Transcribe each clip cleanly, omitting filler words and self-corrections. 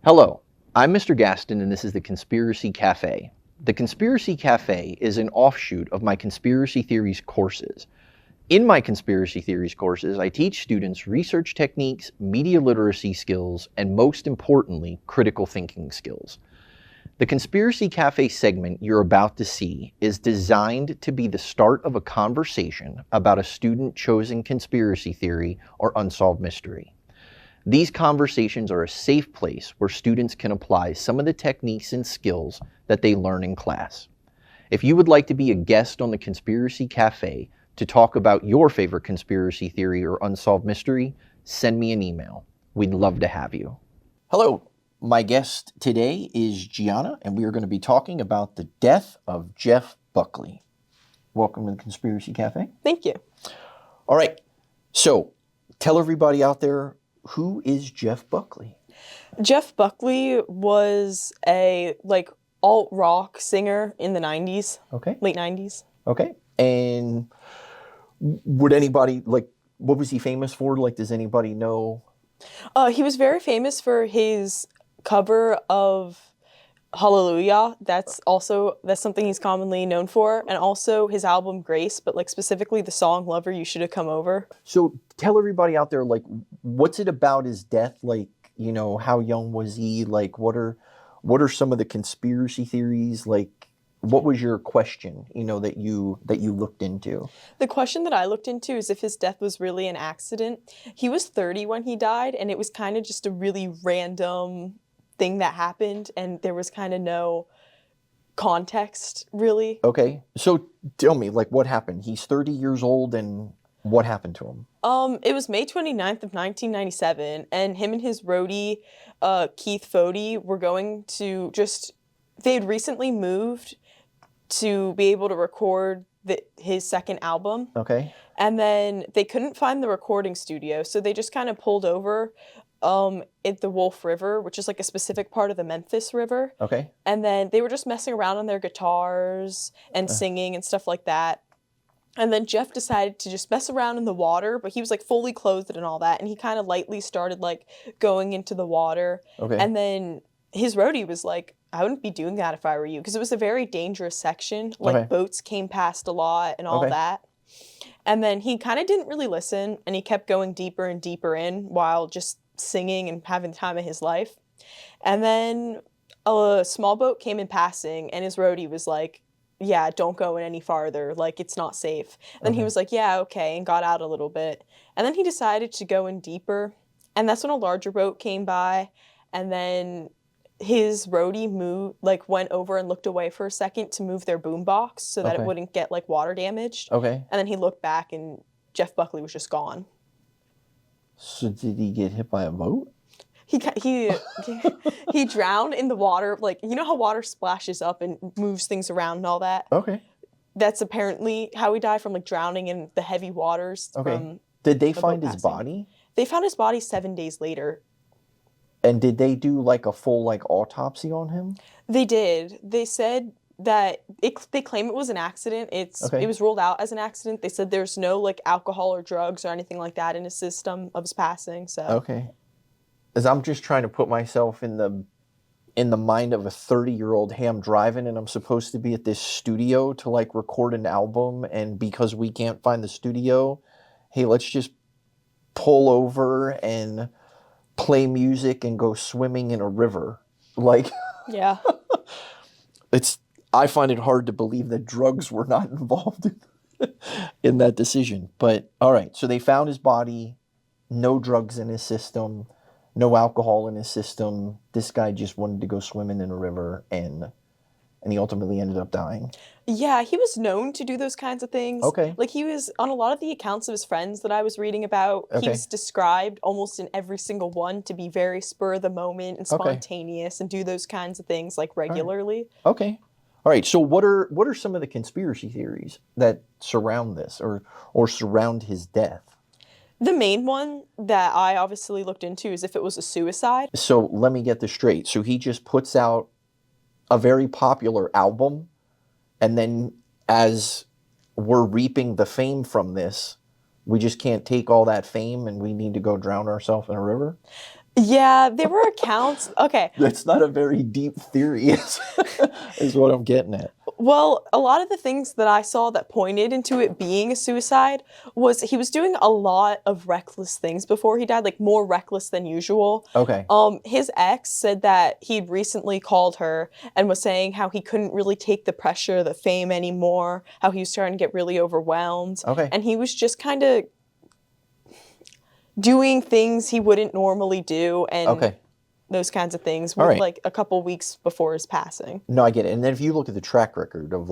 Hello, I'm Mr. Gaston and this is the Conspiracy Cafe. The Conspiracy Cafe is an offshoot of my conspiracy theories courses. In my conspiracy theories courses, I teach students research techniques, media literacy skills, and most importantly, critical thinking skills. The Conspiracy Cafe segment you're about to see is designed to be the start of a conversation about a student-chosen conspiracy theory or unsolved mystery. These conversations are a safe place where students can apply some of the techniques and skills that they learn in class. If you would like to be a guest on the Conspiracy Cafe to talk about your favorite conspiracy theory or unsolved mystery, send me an email. We'd love to have you. Hello, my guest today is Gianna, and we are going to be talking about the death of Jeff Buckley. Welcome to the Conspiracy Cafe. Thank you. All right, so tell everybody out there, who is Jeff Buckley? Jeff Buckley was a alt-rock singer in the 90s. Okay. Late 90s. Okay. And would anybody, what was he famous for? Does anybody know? He was very famous for his cover of Hallelujah. That's something he's commonly known for. And also his album Grace, but specifically the song Lover, You Should Have Come Over. So tell everybody out there, what's it about his death? How young was he? What are some of the conspiracy theories? What was your question, that you looked into? The question that I looked into is if his death was really an accident. He was 30 when he died, and it was kind of just a really random thing that happened, and there was kind of no context, really. Okay. So tell me, what happened? He's 30 years old, and what happened to him? It was May 29th of 1997, and him and his roadie, Keith Fody, were going to they had recently moved to be able to record his second album. Okay. And then they couldn't find the recording studio, so they just kind of pulled over at the Wolf River, which is a specific part of the Memphis River. Okay. And then they were just messing around on their guitars and singing and stuff like that. And then Jeff decided to just mess around in the water, but he was fully clothed and all that, and he kind of lightly started going into the water. Okay. And then his roadie was like, I wouldn't be doing that if I were you, because it was a very dangerous section. Okay. Boats came past a lot and all that. And then he kind of didn't really listen, and he kept going deeper and deeper in while just singing and having the time of his life. And then a small boat came in passing, and his roadie was like, yeah, don't go in any farther. It's not safe. And then he was like, yeah, okay, and got out a little bit. And then he decided to go in deeper, and that's when a larger boat came by, and then his roadie went over and looked away for a second to move their boombox so that it wouldn't get water damaged. Okay. And then he looked back, and Jeff Buckley was just gone. So did he get hit by a boat? He drowned in the water. You know how water splashes up and moves things around and all that? Okay. That's apparently how he died, from okay in the heavy waters. Okay. Did they find his body? They found his body 7 days later. And did they do a full autopsy on him? They did. They said that they claim it was an accident. It was ruled out as an accident. They said there's no alcohol or drugs or anything like that in his system of his passing. So okay. As I'm just trying to put myself in the mind of a 30-year-old. Hey, I'm driving and I'm supposed to be at this studio to record an album, and because we can't find the studio, hey, let's just pull over and play music and go swimming in a river. Yeah. I find it hard to believe that drugs were not involved in that decision. But all right, so they found his body, no drugs in his system, no alcohol in his system. This guy just wanted to go swimming in a river, and he ultimately ended up dying. Yeah, he was known to do those kinds of things. Okay. He was, on a lot of the accounts of his friends that I was reading about, he was described almost in every single one to be very spur of the moment and spontaneous and do those kinds of things regularly. Okay. All right. So what are some of the conspiracy theories that surround this or surround his death? The main one that I obviously looked into is if it was a suicide. So let me get this straight. So he just puts out a very popular album, and then as we're reaping the fame from this, we just can't take all that fame and we need to go drown ourselves in a river? Yeah, there were accounts. Okay. That's not a very deep theory, is what I'm getting at. Well, a lot of the things that I saw that pointed into it being a suicide was he was doing a lot of reckless things before he died, like more reckless than usual. Okay. His ex said that he'd recently called her and was saying how he couldn't really take the pressure, the fame anymore, how he was starting to get really overwhelmed. Okay. And he was just kind of doing things he wouldn't normally do and those kinds of things like a couple weeks before his passing. No, I get it. And then if you look at the track record of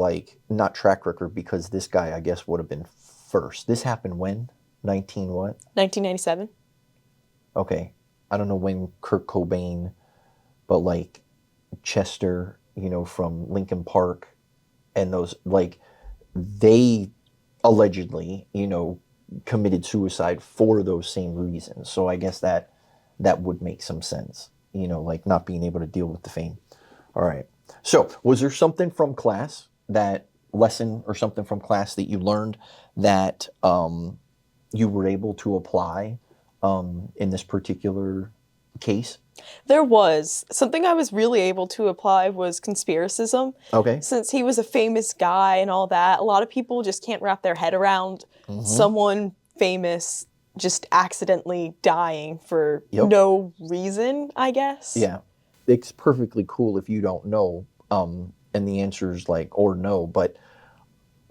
not track record because this guy, I guess, would have been first. This happened when? 1997. Okay. I don't know when Kurt Cobain, but like Chester, from Linkin Park and those, they allegedly, committed suicide for those same reasons. So I guess that would make some sense, not being able to deal with the fame. All right. So was there something from class, that lesson or something from class that you learned that you were able to apply in this particular case? There was. Something I was really able to apply was conspiracism. Okay. Since he was a famous guy and all that, a lot of people just can't wrap their head around someone famous just accidentally dying for no reason, I guess. Yeah. It's perfectly cool if you don't know, and the answer is or no, but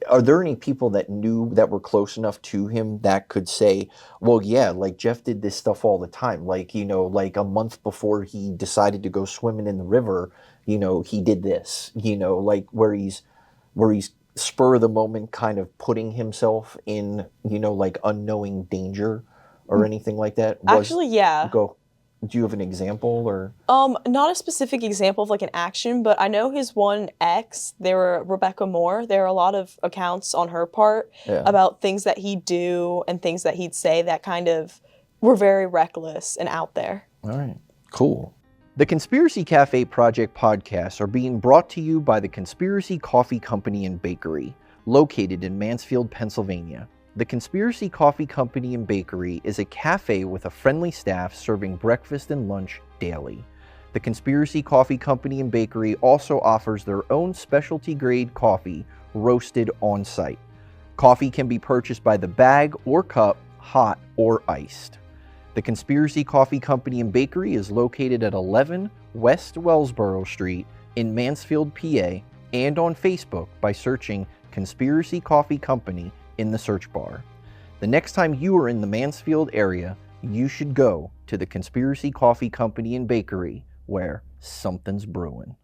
are there any people that were close enough to him that could say, well, yeah, Jeff did this stuff all the time. A month before he decided to go swimming in the river, he did this, where he's spur of the moment kind of putting himself in, unknowing danger or anything like that? Actually, yeah. Do you have an example or? Not a specific example of an action, but I know his one ex, Rebecca Moore. There are a lot of accounts on her part about things that he'd do and things that he'd say that kind of were very reckless and out there. All right, cool. The Conspiracy Cafe Project podcasts are being brought to you by the Conspiracy Coffee Company and Bakery, located in Mansfield, Pennsylvania. The Conspiracy Coffee Company and Bakery is a cafe with a friendly staff serving breakfast and lunch daily. The Conspiracy Coffee Company and Bakery also offers their own specialty grade coffee roasted on site. Coffee can be purchased by the bag or cup, hot or iced. The Conspiracy Coffee Company and Bakery is located at 11 West Wellsboro Street in Mansfield, PA, and on Facebook by searching Conspiracy Coffee Company in the search bar. The next time you are in the Mansfield area, you should go to the Conspiracy Coffee Company and Bakery, where something's brewing.